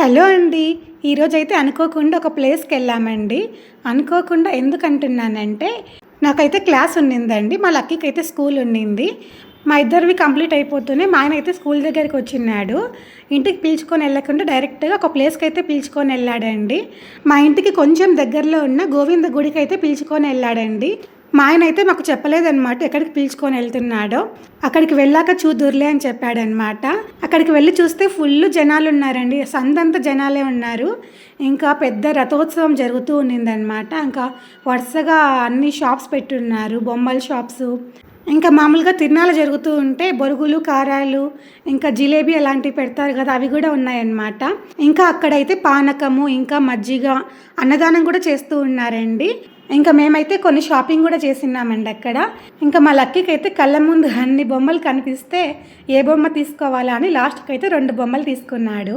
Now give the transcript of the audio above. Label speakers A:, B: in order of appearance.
A: Hello అండి. ఈరోజైతే అనుకోకుండా ఒక ప్లేస్‌కెళ్ళామండి. అనుకోకుండా ఎందుకంటున్నానంటే, నాకైతే క్లాస్ ఉన్నిందండి. మా లక్కీకైతే స్కూల్ ఉన్నింది. మా ఇద్దరివి కంప్లీట్ అయిపోతూనే మా ఆయనైతే స్కూల్ దగ్గరికొచ్చిన్నాడు. ఇంటికి పిలుచుకొని ఎళ్ళకుండా డైరెక్ట్‌గా ఒక ప్లేస్‌కైతే పిలుచుకొనెళ్ళాడండి. మా ఇంటికి కొంచెం దగ్గరలో ఉన్న గోవింద గుడికైతే పిలుచుకొనెళ్ళాడండి. మా ఆయనైతే మాకు చెప్పలేదనమాట ఎక్కడికి పిలుచుకొని వెళ్తున్నాడో. అక్కడికి వెళ్ళాక చూద్దురులే అని చెప్పాడనమాట. అక్కడికి వెళ్ళి చూస్తే ఫుల్లు జనాలున్నారండి. సందంతా జనాలే ఉన్నారు. ఇంకా పెద్ద రథోత్సవం జరుగుతూ ఉన్నిందనమాట. ఇంకా వరుసగా అన్ని షాప్స్ పెట్టున్నారు. బొమ్మల షాప్సు. ఇంకా మామూలుగా తిరునాళ్ళు జరుగుతూ ఉంటే బొరుగులు, కారాలు, ఇంకా జిలేబీ అలాంటివి పెడతారు కదా! అవి కూడా ఉన్నాయన్నమాట. ఇంకా అక్కడైతే పానకము, ఇంకా మజ్జిగ, అన్నదానం కూడా చేస్తూ ఉన్నారండి. ఇంకా మేమైతే కొన్ని షాపింగ్ కూడా చేసినామండి అక్కడ. ఇంకా మా లక్కీకైతే కళ్ళ ముందు అన్ని బొమ్మలు కనిపిస్తే ఏ బొమ్మ తీసుకోవాలా అని లాస్ట్‌కైతే 2 బొమ్మలు తీసుకున్నాడు.